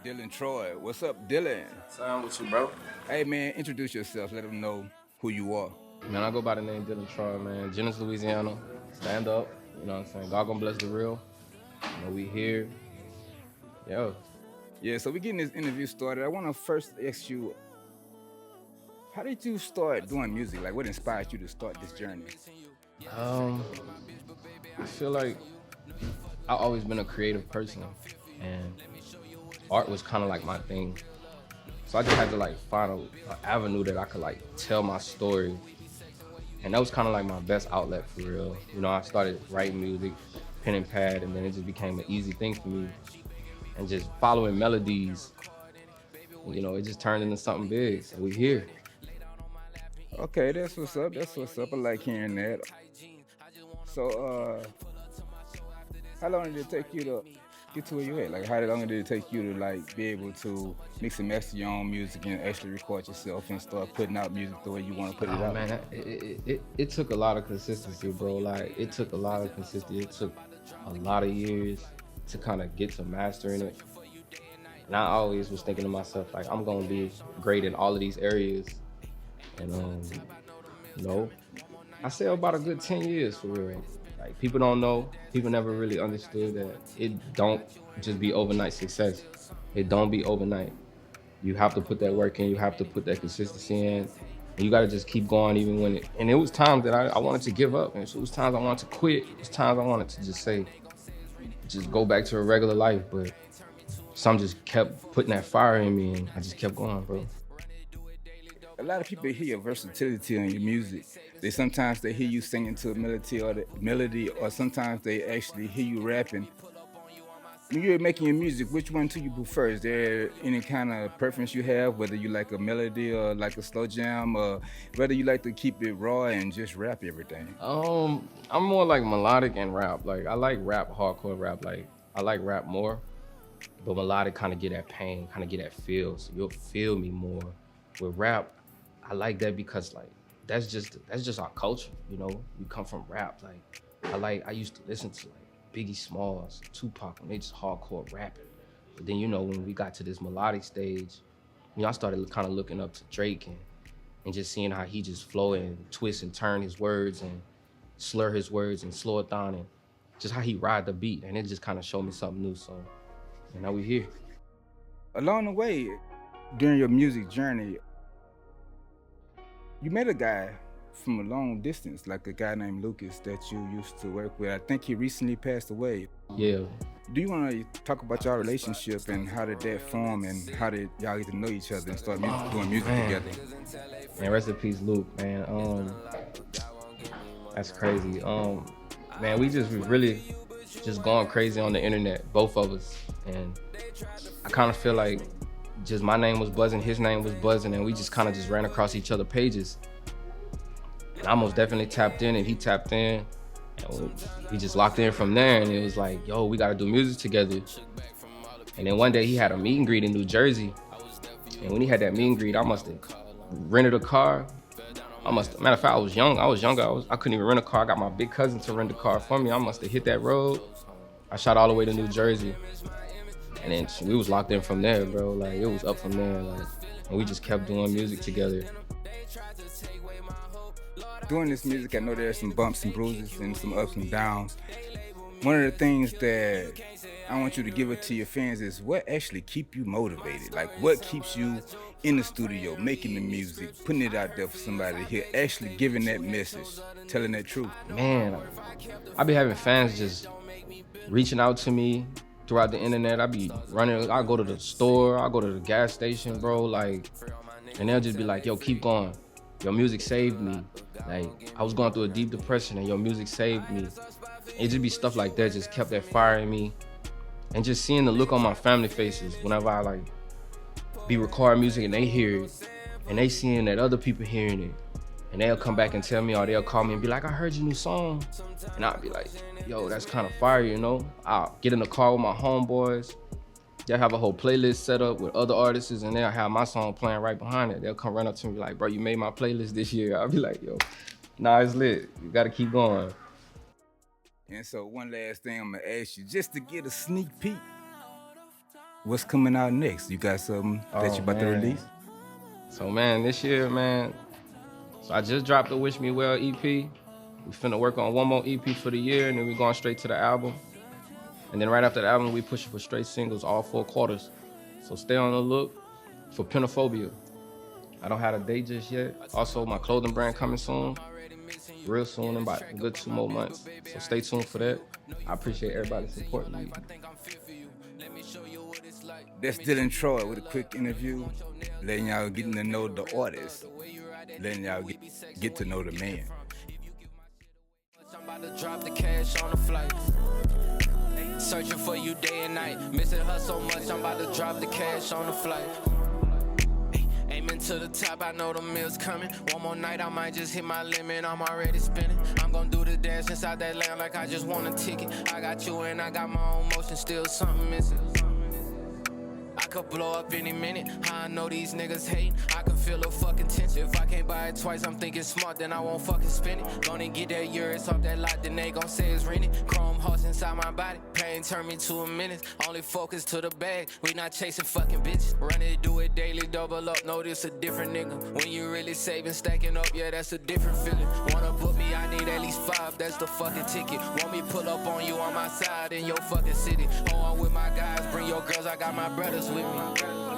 Dillyn Troy. What's up, Dillyn? Sound with you, bro. Hey, man, introduce yourself. Let them know who you are. Man, I go by the name Dillyn Troy, man. Jennings, Louisiana. Stand up. You know what I'm saying? God gonna bless the real. You know, we here. Yo. Yeah, so we getting this interview started. I want to first ask you, how did you start doing music? Like, what inspired you to start this journey? Um, I feel like I've always been a creative person, and art was kind of like my thing. So I just had to like find an avenue that I could like tell my story, and that was kind of like my best outlet for real. You know, I started writing music, pen and pad, and then it just became an easy thing for me. And just following melodies, you know, it just turned into something big. So we here. Okay, that's what's up. That's what's up. I like hearing that. So, how long did it take you to get to where you at? Like, how long did it take you to like be able to mix and master your own music and actually record yourself and start putting out music the way you want to put it Oh out? man, it took a lot of consistency, bro. Like it took a lot of consistency. It took a lot of years to kind of get to mastering it. And I always was thinking to myself, like, I'm gonna be great in all of these areas. And no, I say about a good 10 years for real. Like people don't know, people never really understood that it don't just be overnight success. It don't be overnight. You have to put that work in, you have to put that consistency in. And you gotta just keep going even when and it was times that I wanted to give up. And it was times I wanted to quit. It was times I wanted to just say, just go back to a regular life. But some just kept putting that fire in me and I just kept going, bro. A lot of people hear your versatility on your music. Sometimes they hear you singing to a melody, or sometimes they actually hear you rapping. When you're making your music, which one do you prefer? Is there any kind of preference you have, whether you like a melody or like a slow jam, or whether you like to keep it raw and just rap everything? I'm more like melodic and rap. Like I like rap, hardcore rap. Like I like rap more, but melodic kind of get that pain, kind of get that feel. So you'll feel me more. With rap, I like that because like that's just our culture. You know, we come from rap. Like I used to listen to like Biggie Smalls, Tupac, and they just hardcore rapping. But then you know when we got to this melodic stage, you know I started kind of looking up to Drake and just seeing how he just flow and twist and turn his words and slur his words and slow it down and just how he ride the beat. And it just kind of showed me something new. So, and now we here. Along the way, during your music journey, you met a guy from a long distance, like a guy named Lucas that you used to work with. I think he recently passed away. Yeah. Do you want to talk about your relationship and how did that form and how did y'all get to know each other and start doing music Man. together? Man, rest in peace, Luke, man. That's crazy. Man, we really just going crazy on the internet, both of us. And I kind of feel like just my name was buzzing, his name was buzzing, and we just kind of just ran across each other's pages. And I most definitely tapped in, and he tapped in. And we just locked in from there, and it was like, yo, we got to do music together. And then one day he had a meet and greet in New Jersey. And when he had that meet and greet, I must have rented a car. Matter of fact, I was young. I was younger. I couldn't even rent a car. I got my big cousin to rent a car for me. I must have hit that road. I shot all the way to New Jersey. And then we was locked in from there, bro. Like, it was up from there. Like, and we just kept doing music together. Doing this music, I know there's some bumps and bruises and some ups and downs. One of the things that I want you to give it to your fans is what actually keep you motivated. Like what keeps you in the studio, making the music, putting it out there for somebody to hear, actually giving that message, telling that truth. Man, I be having fans just reaching out to me throughout the internet. I be running, I go to the store, I go to the gas station, bro, like, and they'll just be like, yo, keep going. Your music saved me. Like, I was going through a deep depression and your music saved me. It just be stuff like that, just kept that fire in me. And just seeing the look on my family faces whenever I like be recording music and they hear it, and they seeing that other people hearing it, and they'll come back and tell me, or they'll call me and be like, I heard your new song. And I'll be like, yo, that's kind of fire, you know? I'll get in the car with my homeboys. They'll have a whole playlist set up with other artists, and they'll have my song playing right behind it. They'll come run up to me like, bro, you made my playlist this year. I'll be like, yo, nah, it's lit. You gotta keep going. And so one last thing I'm gonna ask you, just to get a sneak peek. what's coming out next? You got something that Oh you about to man. release? So man, this year, man. So I just dropped the Wish Me Well EP. We finna work on one more EP for the year, and then we going straight to the album. And then right after the album, we pushing for straight singles all 4 quarters. So stay on the look for Penophobia. I don't have a date just yet. Also, my clothing brand coming soon, real soon, in about a good 2 more months. So stay tuned for that. I appreciate everybody supporting me. That's Dillyn Troy with a quick interview, letting y'all getting to know the artist, letting y'all get to know the man. I'm about to drop the cash on the flight. Searching for you day and night. Missing her so much, I'm about to drop the cash on the flight. Aiming to the top, I know the meal's coming. One more night, I might just hit my limit. I'm already spinning. I'm gonna do the dance inside that land like I just want a ticket. I got you and I got my own motion, still something missing. I could blow up any minute. I know these niggas hating. I can feel a fucking tension. If I can't buy it twice, I'm thinking smart, then I won't fucking spend it. Gonna get that euros off that lot, then they gon' say it's rented. Chrome horse inside my body. Pain turn me to a menace. Only focus to the bag. We not chasing fucking bitches. Run it, do it daily, double up. Know this a different nigga. When you really saving, stacking up, yeah, that's a different feeling. Wanna book me, I need at least 5. That's the fucking ticket. Want me pull up on you on my side in your fucking city. Oh, I'm with my guys, bring your girls, I got my brothers with me.